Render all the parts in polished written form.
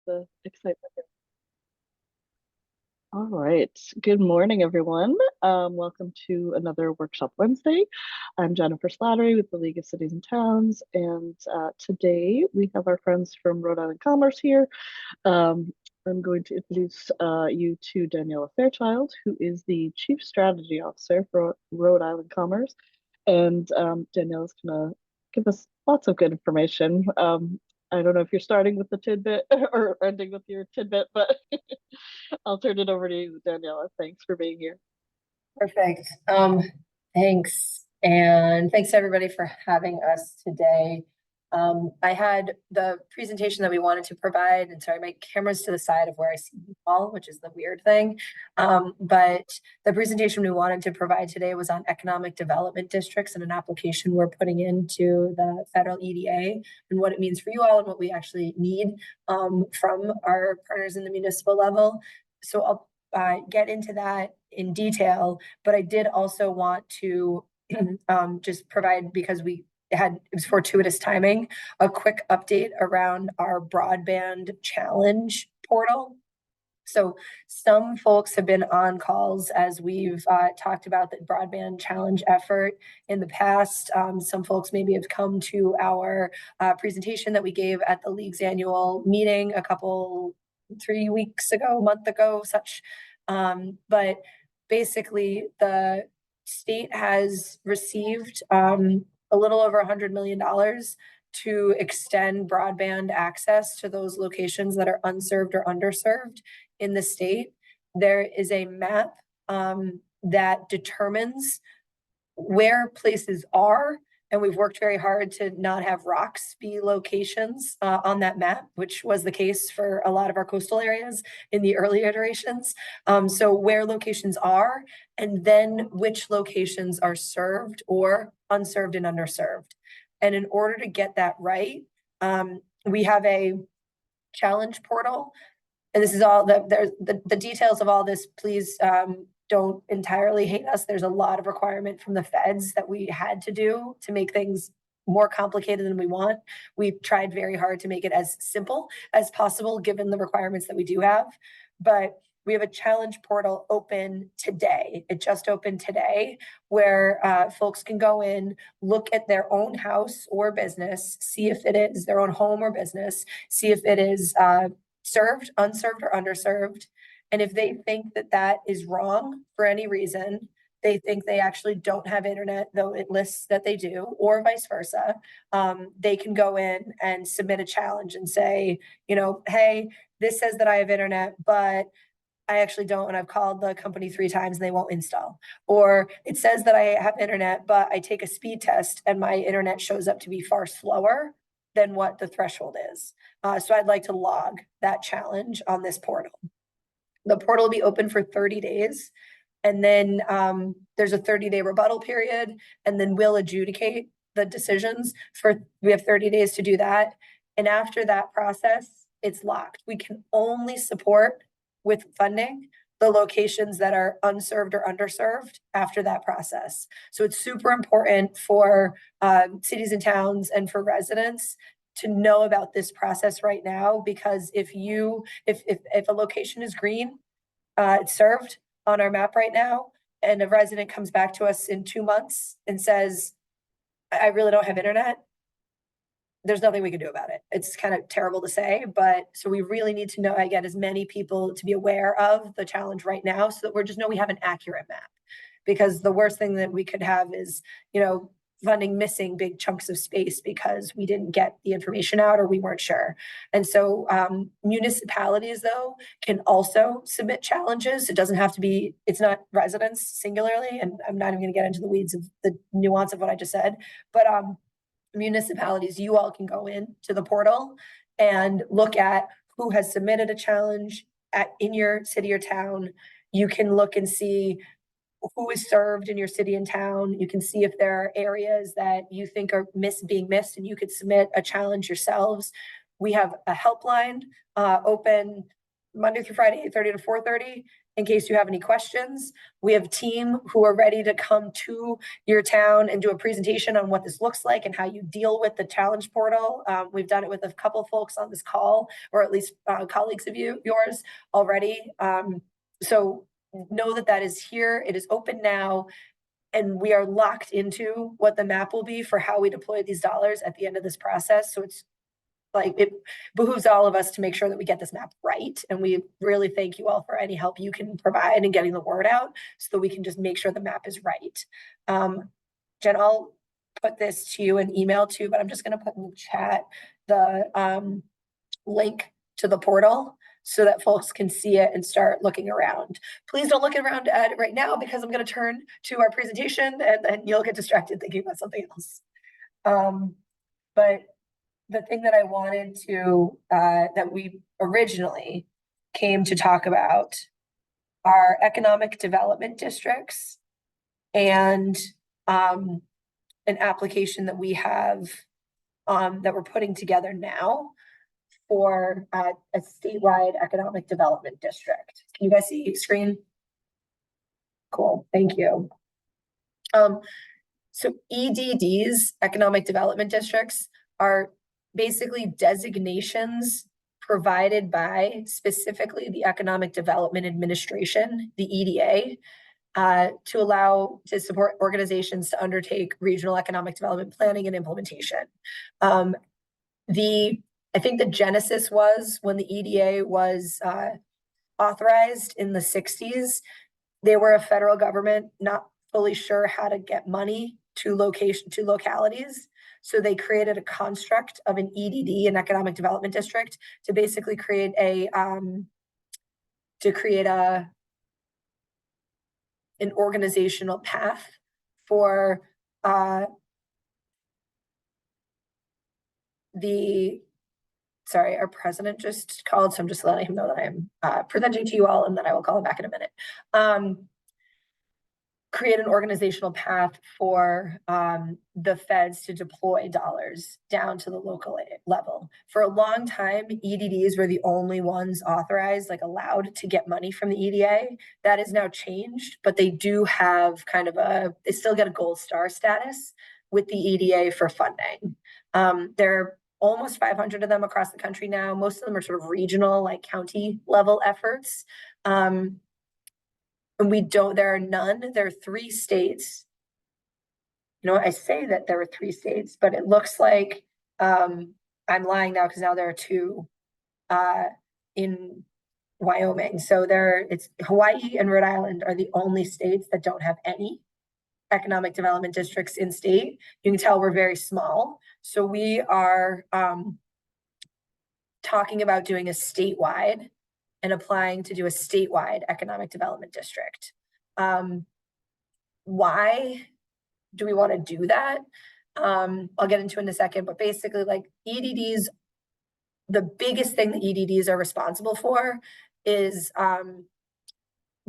the excitement here. All right. Good morning, everyone. Welcome to another Workshop Wednesday. I'm Jennifer Slattery with the League of Cities and Towns, and today we have our friends from Rhode Island Commerce here. I'm going to introduce you to Daniela Fairchild, who is the Chief Strategy Officer for Rhode Island Commerce. And Daniela's going to give us lots of good information. I don't know if you're starting with the tidbit or ending with your tidbit, but I'll turn it over to you, Daniela. Thanks for being here. Perfect. Thanks. And thanks everybody for having us today. I had the presentation that we wanted to provide, and sorry, my camera's to the side of where I see you all, which is the weird thing. But the presentation we wanted to provide today was on economic development districts and an application we're putting into the federal EDA and what it means for you all and what we actually need from our partners in the municipal level. So I'll get into that in detail, but I did also want to just provide, because it was fortuitous timing, a quick update around our broadband challenge portal. So some folks have been on calls as we've talked about the broadband challenge effort in the past. Some folks maybe have come to our presentation that we gave at the League's annual meeting 3 weeks ago, a month ago, such. But basically the state has received a little over $100 million to extend broadband access to those locations that are unserved or underserved in the state. There is a map that determines where places are, and we've worked very hard to not have rocks be locations on that map, which was the case for a lot of our coastal areas in the early iterations. So where locations are, and then which locations are served or unserved and underserved. And in order to get that right, we have a challenge portal. And this is all the details of all this, please don't entirely hate us. There's a lot of requirement from the feds that we had to do to make things more complicated than we want. We've tried very hard to make it as simple as possible, given the requirements that we do have. But we have a challenge portal open today. It just opened today, where folks can go in, look at their own house or business, see if it is their own home or business, see if it is served, unserved, or underserved. And if they think that that is wrong for any reason, they think they actually don't have internet, though it lists that they do, or vice versa, they can go in and submit a challenge and say, hey, this says that I have internet, but I actually don't, and I've called the company 3 times and they won't install. Or it says that I have internet, but I take a speed test and my internet shows up to be far slower than what the threshold is. So I'd like to log that challenge on this portal. The portal will be open for 30 days. And then there's a 30-day rebuttal period, and then we'll adjudicate the decisions. We have 30 days to do that. And after that process, it's locked. We can only support with funding the locations that are unserved or underserved after that process. So it's super important for cities and towns and for residents to know about this process right now, because if a location is green, it's served on our map right now, and a resident comes back to us in 2 months and says, I really don't have internet, there's nothing we can do about it. It's kind of terrible to say, but so we really need to know, get as many people to be aware of the challenge right now, so that we just know we have an accurate map. Because the worst thing that we could have is, funding missing big chunks of space because we didn't get the information out or we weren't sure. And so municipalities, though, can also submit challenges. It doesn't have to be, it's not residents singularly, and I'm not even going to get into the weeds of the nuance of what I just said, but municipalities, you all can go in to the portal and look at who has submitted a challenge in your city or town. You can look and see who is served in your city and town. You can see if there are areas that you think are being missed, and you could submit a challenge yourselves. We have a helpline open Monday through Friday, 8:30 to 4:30. in case you have any questions. We have a team who are ready to come to your town and do a presentation on what this looks like and how you deal with the challenge portal. We've done it with a couple folks on this call, or at least colleagues of yours already. So know that that is here. It is open now. And we are locked into what the map will be for how we deploy these dollars at the end of this process. So it's like, it behooves all of us to make sure that we get this map right. And we really thank you all for any help you can provide in getting the word out so that we can just make sure the map is right. Jen, I'll put this to you in email too, but I'm just going to put in the chat the link to the portal so that folks can see it and start looking around. Please don't look around at it right now because I'm going to turn to our presentation and then you'll get distracted thinking about something else. But the thing that I wanted to, that we originally came to talk about are economic development districts and an application that we have that we're putting together now for a statewide economic development district. Can you guys see the screen? Cool, thank you. So EDDs, economic development districts, are basically designations provided by specifically the Economic Development Administration, the EDA, to allow to support organizations to undertake regional economic development planning and implementation. I think the genesis was when the EDA was authorized in the 60s. They were a federal government not fully sure how to get money to localities. So they created a construct of an EDD, an economic development district, to basically create an organizational path for our president just called, so I'm just letting him know that I'm presenting to you all, and then I will call him back in a minute. Create an organizational path for the feds to deploy dollars down to the local level. For a long time, EDDs were the only ones authorized, like allowed to get money from the EDA. That has now changed, but they do have they still get a gold star status with the EDA for funding. There are almost 500 of them across the country now. Most of them are sort of regional, like county level efforts. And there are none. There are 3 states. You know, I say that there are 3 states, but it looks like I'm lying now because now there are 2 in Wyoming. So it's Hawaii and Rhode Island are the only states that don't have any economic development districts in state. You can tell we're very small. So we are talking about doing a statewide and applying to do a statewide economic development district. Why do we want to do that? I'll get into it in a second, but basically, like, EDDs, the biggest thing that EDDs are responsible for is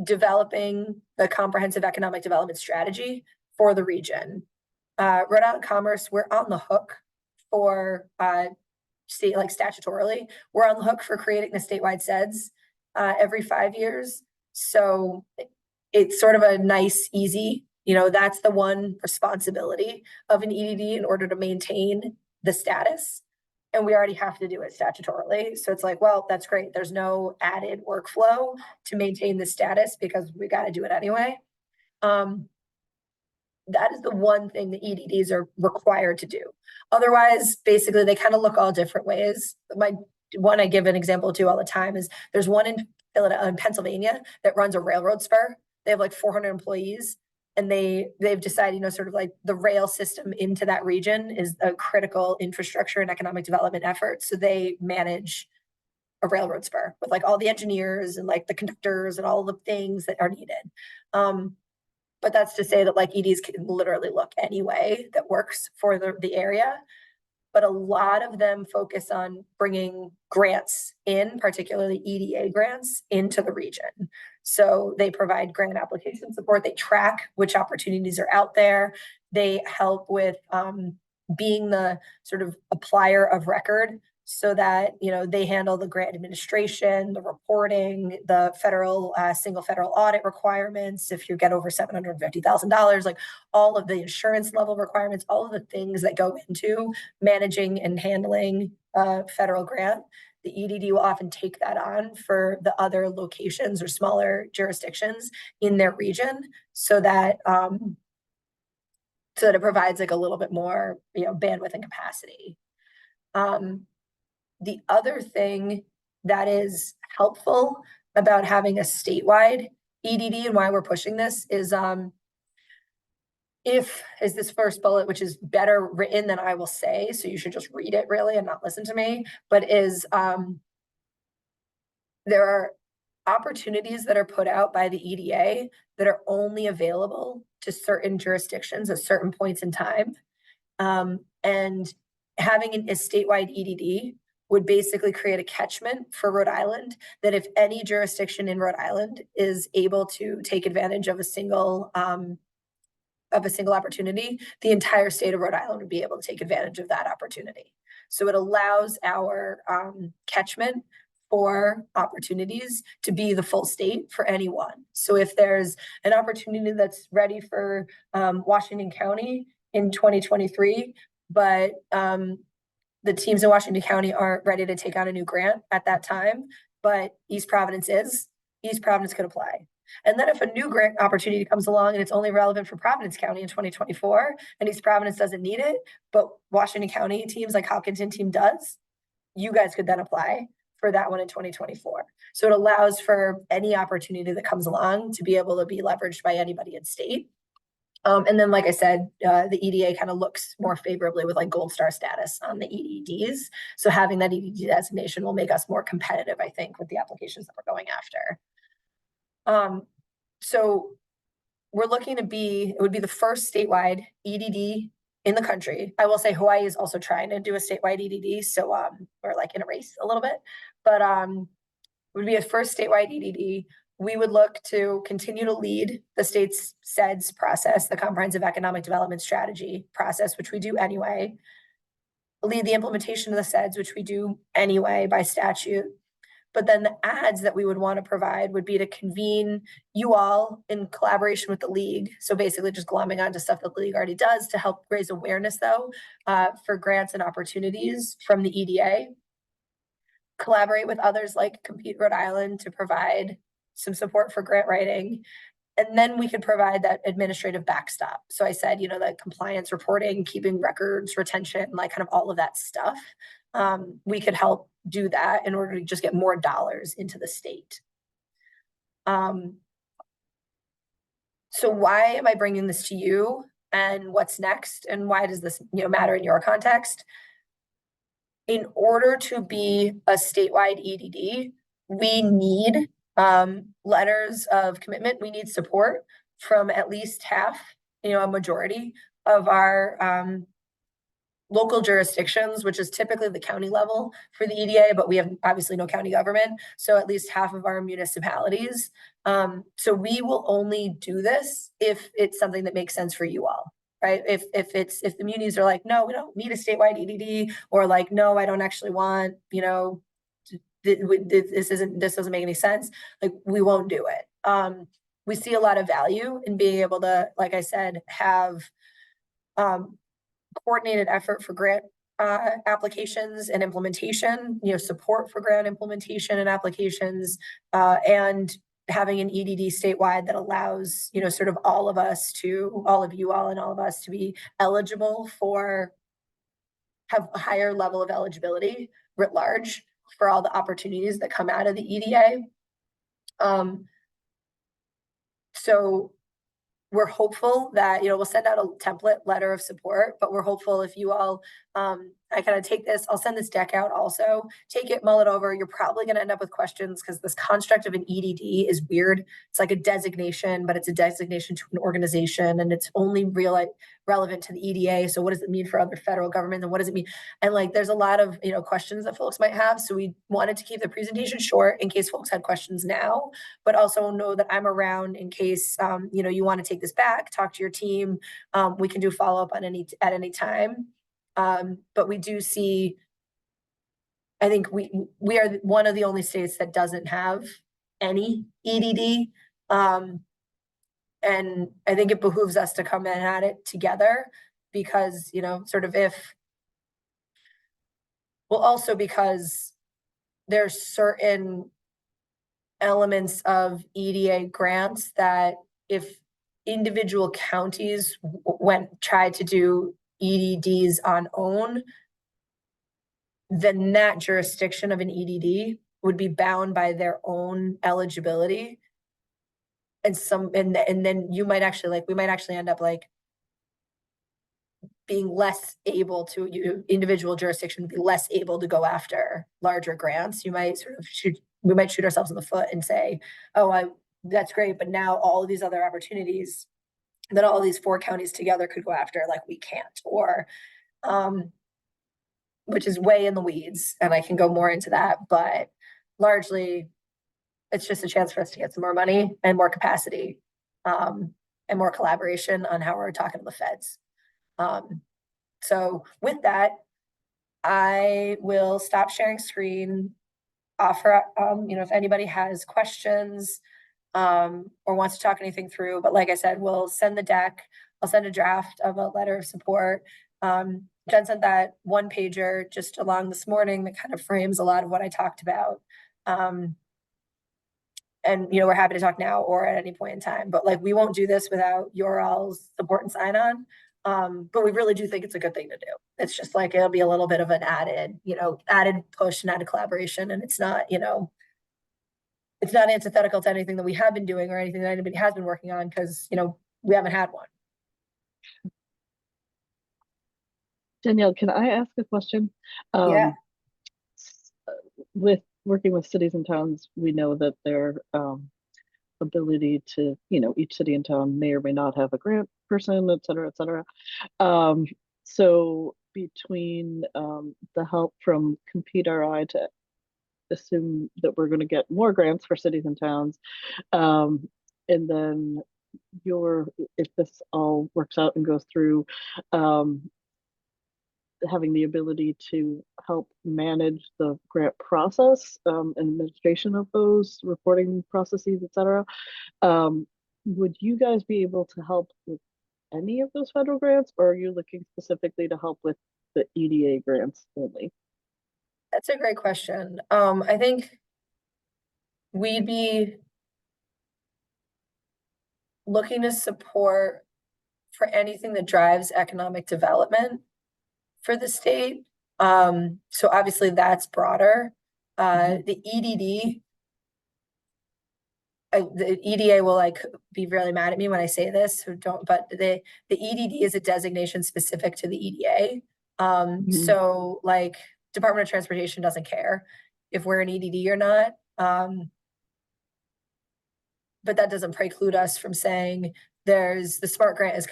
developing the comprehensive economic development strategy for the region. Rhode Island Commerce, we're on the hook for state, like statutorily, we're on the hook for creating the statewide SEDS every 5 years. So it's sort of a nice, easy, that's the one responsibility of an EDD in order to maintain the status. And we already have to do it statutorily. So it's like, well, that's great. There's no added workflow to maintain the status because we got to do it anyway. That is the one thing the EDDs are required to do. Otherwise, basically, they kind of look all different ways. One I give an example to all the time is there's one in Pennsylvania that runs a railroad spur. They have like 400 employees, and they've decided, sort of like the rail system into that region is a critical infrastructure and economic development effort. So they manage a railroad spur with like all the engineers and like the conductors and all the things that are needed. But that's to say that like EDs can literally look any way that works for the area. But a lot of them focus on bringing grants in, particularly EDA grants, into the region. So they provide grant application support. They track which opportunities are out there. They help with being the sort of applier of record. so that, they handle the grant administration, the reporting, the federal, single federal audit requirements. If you get over $750,000, like all of the insurance level requirements, all of the things that go into managing and handling a federal grant. The EDD will often take that on for the other locations or smaller jurisdictions in their region, so that it provides like a little bit more, bandwidth and capacity. The other thing that is helpful about having a statewide EDD and why we're pushing this is is this first bullet, which is better written than I will say, so you should just read it really and not listen to me, but is there are opportunities that are put out by the EDA that are only available to certain jurisdictions at certain points in time. And having a statewide EDD would basically create a catchment for Rhode Island, that if any jurisdiction in Rhode Island is able to take advantage of a single opportunity, the entire state of Rhode Island would be able to take advantage of that opportunity. So it allows our catchment for opportunities to be the full state for anyone. So if there's an opportunity that's ready for Washington County in 2023, but the teams in Washington County aren't ready to take on a new grant at that time, but East Providence could apply. And then if a new grant opportunity comes along and it's only relevant for Providence County in 2024 and East Providence doesn't need it, but Washington County teams like Hopkinton team does, you guys could then apply for that one in 2024. So it allows for any opportunity that comes along to be able to be leveraged by anybody in state. And then, like I said, the EDA kind of looks more favorably with like gold star status on the EDDs. So having that EDD designation will make us more competitive, I think, with the applications that we're going after. So we're looking to it would be the first statewide EDD in the country. I will say Hawaii is also trying to do a statewide EDD. So we're like in a race a little bit, but it would be a first statewide EDD. We would look to continue to lead the state's CEDS process, the Comprehensive Economic Development Strategy process, which we do anyway. Lead the implementation of the CEDS, which we do anyway by statute. But then the ads that we would want to provide would be to convene you all in collaboration with the league. So basically just glomming onto stuff that the league already does to help raise awareness, though, for grants and opportunities from the EDA. Collaborate with others like Compete Rhode Island to provide some support for grant writing. And then we could provide that administrative backstop. So I said, the compliance reporting, keeping records, retention, like kind of all of that stuff. We could help do that in order to just get more dollars into the state. So why am I bringing this to you, and what's next, and why does this matter in your context? In order to be a statewide EDD, we need letters of commitment. We need support from at least half, a majority of our local jurisdictions, which is typically the county level for the EDA, but we have obviously no county government. So at least half of our municipalities. So we will only do this if it's something that makes sense for you all, right? If the munis are like, no, we don't need a statewide EDD, or like, no, I don't actually want, this doesn't make any sense. Like, we won't do it. We see a lot of value in being able to, like I said, have coordinated effort for grant applications and implementation, support for grant implementation and applications, and having an EDD statewide that allows, sort of all of you all and all of us to be eligible have a higher level of eligibility writ large for all the opportunities that come out of the EDA. So we're hopeful that, we'll send out a template letter of support, but we're hopeful if you all, I kind of take this, I'll send this deck out also, take it, mull it over. You're probably going to end up with questions because this construct of an EDD is weird. It's like a designation, but it's a designation to an organization, and it's only relevant to the EDA. So what does it mean for other federal government, and what does it mean? And like, there's a lot of, questions that folks might have. So we wanted to keep the presentation short in case folks had questions now, but also know that I'm around in case, you want to take this back, talk to your team. We can do follow-up at any time. But we do see I think we are one of the only states that doesn't have any EDD. And I think it behooves us to come in at it together because, sort of also because there's certain elements of EDA grants that if individual counties tried to do EDDs on own, then that jurisdiction of an EDD would be bound by their own eligibility. And then we might actually end up being less able to, individual jurisdiction would be less able to go after larger grants. We might shoot ourselves in the foot and say, oh, that's great, but now all of these other opportunities that all these 4 counties together could go after, we can't, or which is way in the weeds, and I can go more into that, but largely it's just a chance for us to get some more money and more capacity, and more collaboration on how we're talking to the feds. So with that, I will stop sharing screen, offer, if anybody has questions, or wants to talk anything through, but like I said, we'll send the deck. I'll send a draft of a letter of support. Jen sent that 1-pager just along this morning that kind of frames a lot of what I talked about. And, we're happy to talk now or at any point in time, but we won't do this without your all's support and sign on. But we really do think it's a good thing to do. It's just it'll be a little bit of an added push and added collaboration. And it's not antithetical to anything that we have been doing or anything that anybody has been working on because, we haven't had one. Danielle, can I ask a question? Yeah. With working with cities and towns, we know that their ability to, each city and town may or may not have a grant person, et cetera, et cetera. So between the help from Compete RI to assume that we're going to get more grants for cities and towns, and then if this all works out and goes through, having the ability to help manage the grant process and administration of those reporting processes, et cetera. Would you guys be able to help with any of those federal grants, or are you looking specifically to help with the EDA grants only? That's a great question. I think we'd be looking to support for anything that drives economic development for the state. So obviously that's broader. The EDD, the EDA will be really mad at me when I say this, but the EDD is a designation specific to the EDA. So Department of Transportation doesn't care if we're an EDD or not. But that doesn't preclude us from saying the SMART grant is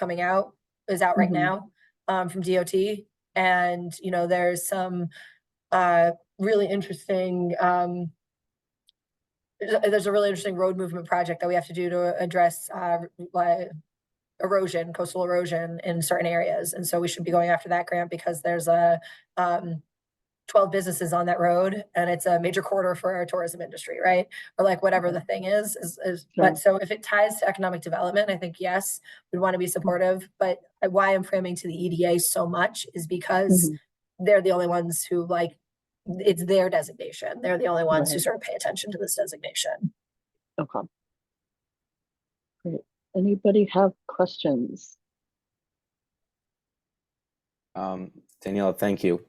out right now, from DOT. And, there's some really interesting, there's a really interesting road movement project that we have to do to address coastal erosion in certain areas. And so we should be going after that grant because there's 12 businesses on that road and it's a major corridor for our tourism industry, right? Or whatever the thing is. Sure. But so if it ties to economic development, I think, yes, we want to be supportive. But why I'm framing to the EDA so much is because they're the only ones who it's their designation. They're the only ones who sort of pay attention to this designation. Okay. Great. Anybody have questions? Daniela, thank you.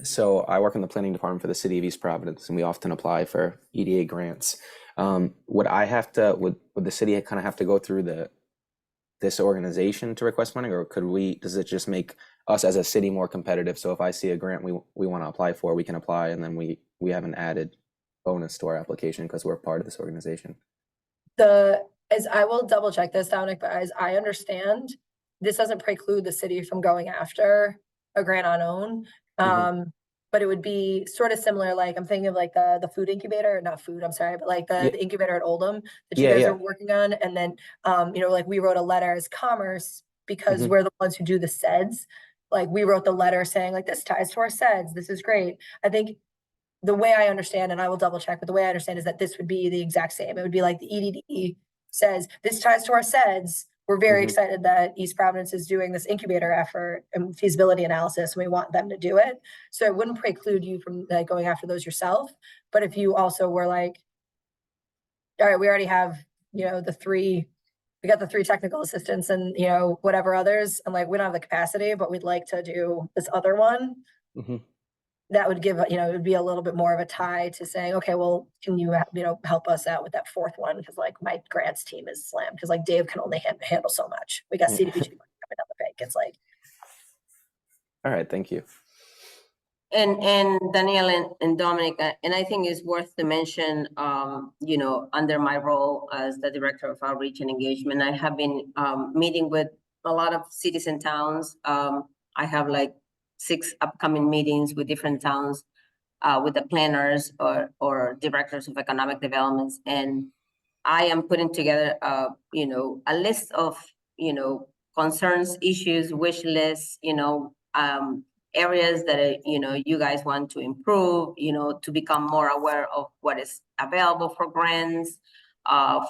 So I work in the planning department for the city of East Providence, and we often apply for EDA grants. Would the city kind of have to go through this organization to request money, or does it just make us as a city more competitive? So if I see a grant we want to apply for, we can apply, and then we have an added bonus to our application because we're part of this organization. As I will double check this, Dominic, but as I understand, this doesn't preclude the city from going after a grant on own. But it would be sort of similar. I'm thinking of the food incubator, not food, I'm sorry, but the incubator at Oldham that you guys are working on. And then, we wrote a letter as Commerce because we're the ones who do the SEDS. We wrote the letter saying this ties to our SEDS. This is great. I think the way I understand, and I will double check, but the way I understand is that this would be the exact same. It would be like the EDD says, this ties to our SEDS. We're very excited that East Providence is doing this incubator effort and feasibility analysis, and we want them to do it. So it wouldn't preclude you from like going after those yourself. But if you also were like, all right, we already have, we got the 3 technical assistants and, whatever others, and like, we don't have the capacity, but we'd like to do this other one. That would give, it would be a little bit more of a tie to saying, okay, well, can you, help us out with that 4th one? Because like my grants team is slammed because like Dave can only handle so much. We got CDBG coming down the pike. It's like, all right, thank you. And Danielle and Dominic, and I think it's worth to mention, under my role as the Director of Outreach and Engagement, I have been meeting with a lot of cities and towns. I have like 6 upcoming meetings with different towns, with the planners or directors of economic developments. And I am putting together, a list of, concerns, issues, wish lists, areas that, you guys want to improve, to become more aware of what is available for grants,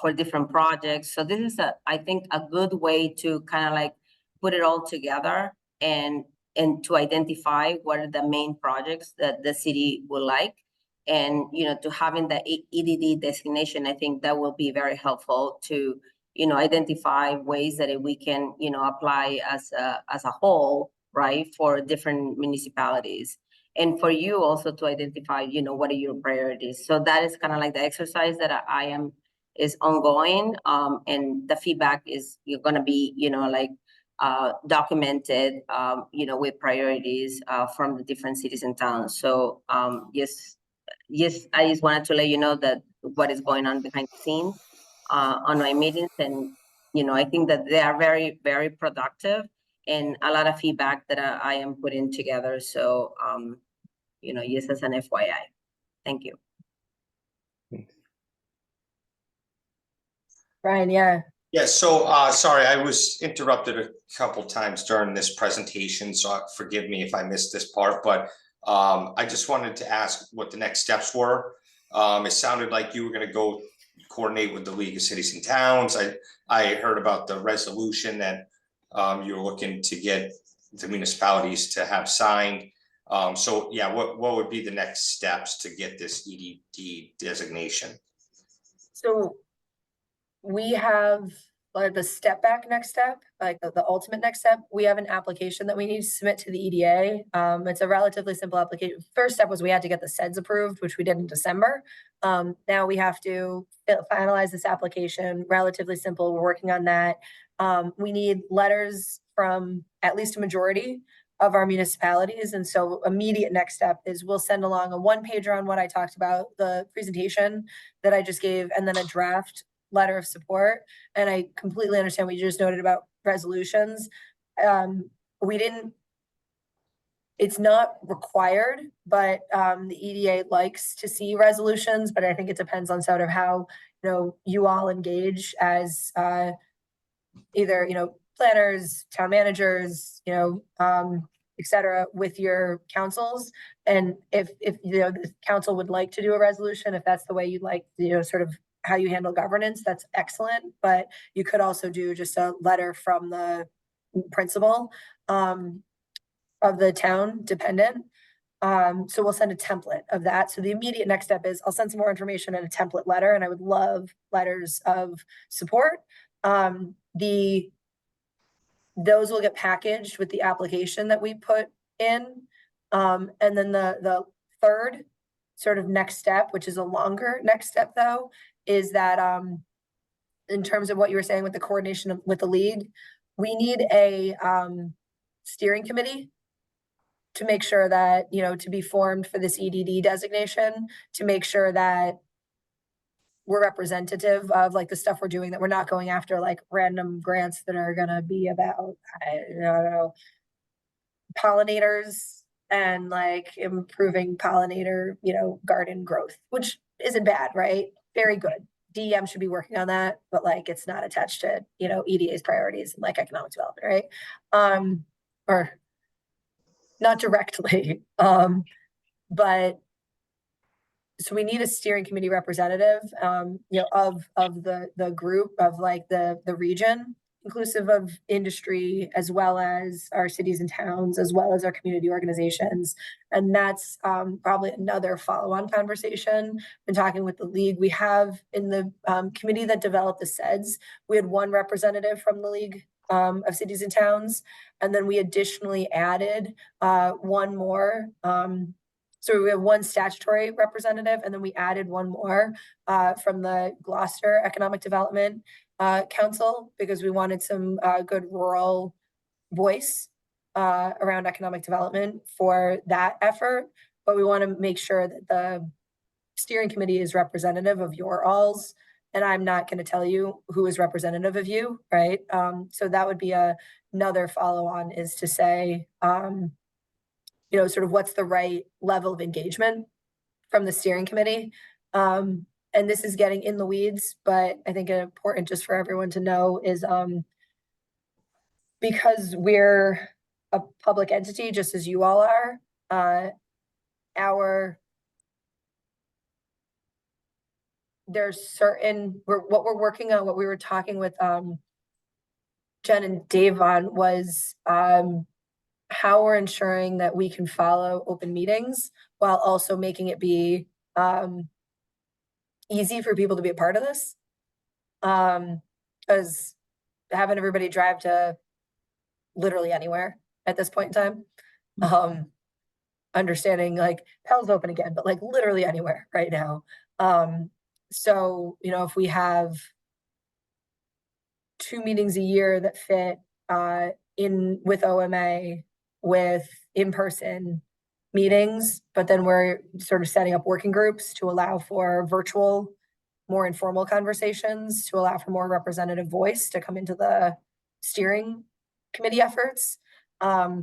for different projects. So this is I think a good way to kind of like put it all together and to identify what are the main projects that the city would like. And, to having the EDD designation, I think that will be very helpful to, identify ways that we can, apply as a whole, right, for different municipalities. And for you also to identify, what are your priorities. So that is kind of like the exercise that is ongoing. And the feedback is you're going to be, documented, with priorities from the different cities and towns. So yes, I just wanted to let you know that what is going on behind the scenes on my meetings. And, I think that they are very, very productive and a lot of feedback that I am putting together. So, yes, as an FYI. Thank you. Brian, yeah. Yeah, so sorry, I was interrupted a couple times during this presentation, so forgive me if I missed this part, but I just wanted to ask what the next steps were. It sounded like you were going to go coordinate with the League of Cities and Towns. I heard about the resolution that you're looking to get the municipalities to have signed. So yeah, what would be the next steps to get this EDD designation? So we have like the step back next step, like the ultimate next step. We have an application that we need to submit to the EDA. It's a relatively simple application. First step was we had to get the SEDS approved, which we did in December. Now we have to finalize this application, relatively simple. We're working on that. We need letters from at least a majority of our municipalities. And so immediate next step is we'll send along a 1-pager on what I talked about, the presentation that I just gave, and then a draft letter of support. And I completely understand what you just noted about resolutions. It's not required, but the EDA likes to see resolutions, but I think it depends on sort of how, you all engage as either, planners, town managers, et cetera, with your councils. And if the council would like to do a resolution, if that's the way you'd like, sort of how you handle governance, that's excellent. But you could also do just a letter from the principal of the town dependent. So we'll send a template of that. So the immediate next step is I'll send some more information in a template letter, and I would love letters of support. Those will get packaged with the application that we put in. And then the third sort of next step, which is a longer next step though, is that in terms of what you were saying with the coordination with the league, we need a steering committee to make sure that, to be formed for this EDD designation, to make sure that we're representative of like the stuff we're doing, that we're not going after like random grants that are going to be about, I don't know, pollinators and like improving pollinator, garden growth, which isn't bad, right? Very good. DEM should be working on that, but like it's not attached to, EDA's priorities and like economic development, right? Or not directly, but so we need a steering committee representative, of the group of like the region, inclusive of industry, as well as our cities and towns, as well as our community organizations. And that's probably another follow-on conversation. Been talking with the league. We have in the committee that developed the SEDS, we had one representative from the League of Cities and Towns, and then we additionally added one more. So we have one statutory representative, and then we added one more from the Gloucester Economic Development Council, because we wanted some good rural voice around economic development for that effort. But we want to make sure that the steering committee is representative of your alls, and I'm not going to tell you who is representative of you, right? So that would be another follow-on, is to say, sort of what's the right level of engagement from the steering committee. And this is getting in the weeds, but I think important just for everyone to know is because we're a public entity, just as you all are, there's certain, what we're working on, what we were talking with Jen and Dave on was how we're ensuring that we can follow open meetings while also making it be easy for people to be a part of this. Because having everybody drive to literally anywhere at this point in time, understanding like Pell's open again, but like literally anywhere right now. So, if we have 2 meetings a year that fit in with OMA, with in-person meetings, but then we're sort of setting up working groups to allow for virtual, more informal conversations, to allow for more representative voice to come into the steering committee efforts. But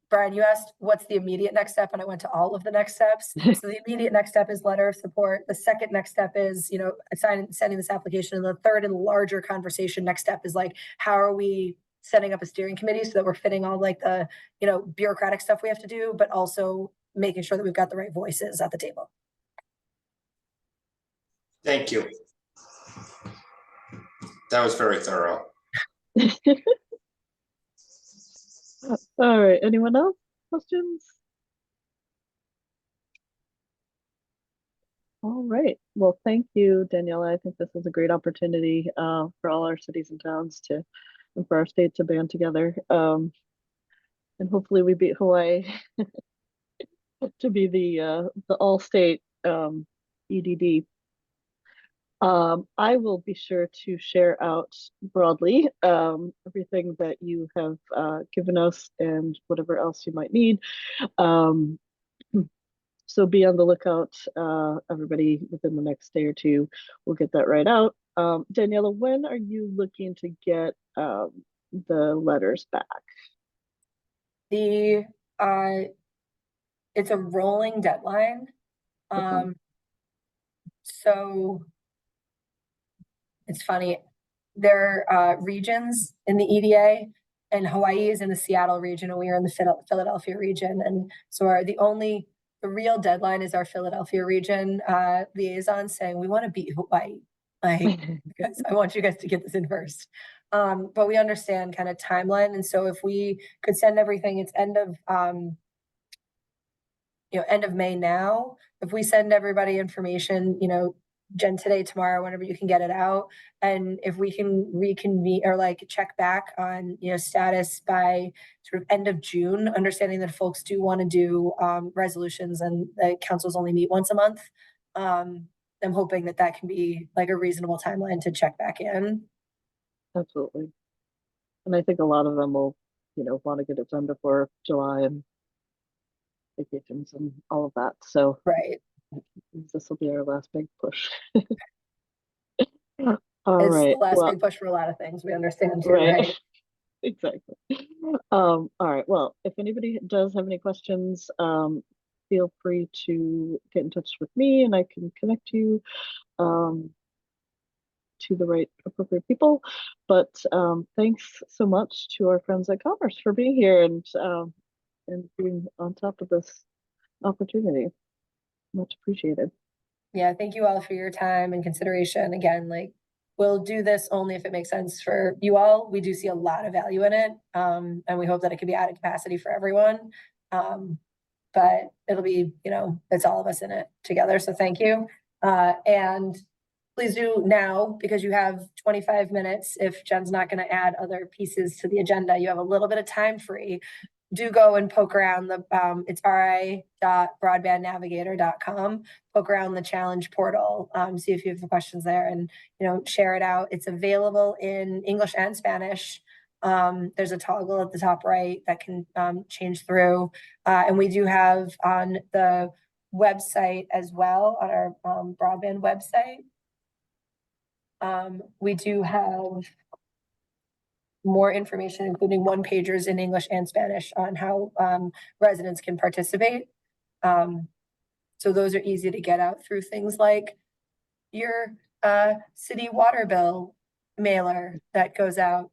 Brian, you asked what's the immediate next step, and I went to all of the next steps. So the immediate next step is letter of support. The second next step is, sending this application. And the third and larger conversation next step is like, how are we setting up a steering committee so that we're fitting all like the, bureaucratic stuff we have to do, but also making sure that we've got the right voices at the table. Thank you. That was very thorough. All right, anyone else? Questions? All right, well, thank you, Daniela. I think this is a great opportunity for all our cities and towns and for our state to band together. And hopefully we beat Hawaii to be the all-state EDD. I will be sure to share out broadly everything that you have given us and whatever else you might need. So be on the lookout, everybody, within the next day or two. We'll get that right out. Daniela, when are you looking to get the letters back? It's a rolling deadline. Okay. So it's funny, there are regions in the EDA, and Hawaii is in the Seattle region, and we are in the Philadelphia region. And so the real deadline is our Philadelphia region liaison saying, we want to beat Hawaii. Because I want you guys to get this in first. But we understand kind of timeline. And so if we could send everything, it's end of May now. If we send everybody information, Jen, today, tomorrow, whenever you can get it out. And if we can reconvene or like check back on, status by sort of end of June, understanding that folks do want to do resolutions and the councils only meet once a month. I'm hoping that can be like a reasonable timeline to check back in. Absolutely. And I think a lot of them will, want to get it done before July and vacations and all of that. So right. This will be our last big push. All right. The last big push for a lot of things. We understand too, right? Exactly. All right. Well, if anybody does have any questions, feel free to get in touch with me and I can connect you to the right appropriate people. But thanks so much to our friends at Commerce for being here and being on top of this opportunity. Much appreciated. Yeah, thank you all for your time and consideration. Again, like, we'll do this only if it makes sense for you all. We do see a lot of value in it. And we hope that it can be added capacity for everyone. But it'll be, it's all of us in it together. So thank you. And please do now, because you have 25 minutes. If Jen's not going to add other pieces to the agenda, you have a little bit of time free. Do go and poke around it's ri.broadbandnavigator.com. Poke around the challenge portal, see if you have questions there, and share it out. It's available in English and Spanish. There's a toggle at the top right that can change through, and we do have on the website as well, on our broadband website. We do have more information, including one-pagers in English and Spanish on how residents can participate. So those are easy to get out through things like your city water bill mailer that goes out.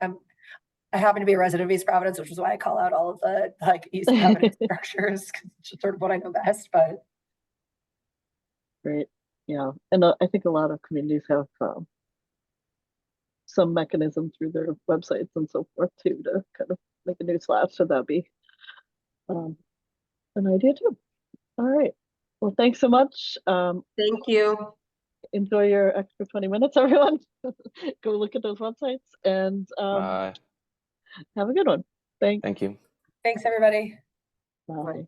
I happen to be a resident of East Providence, which is why I call out all of the East Providence structures, because it's just sort of what I know best. But Great. Yeah. And I think a lot of communities have some mechanism through their websites and so forth too to kind of make a newsflash. So that'd be an idea too. All right. Well, thanks so much. Thank you. Enjoy your extra 20 minutes, everyone. Go look at those websites and have a good one. Thanks. Thank you. thanks, everybody. Bye.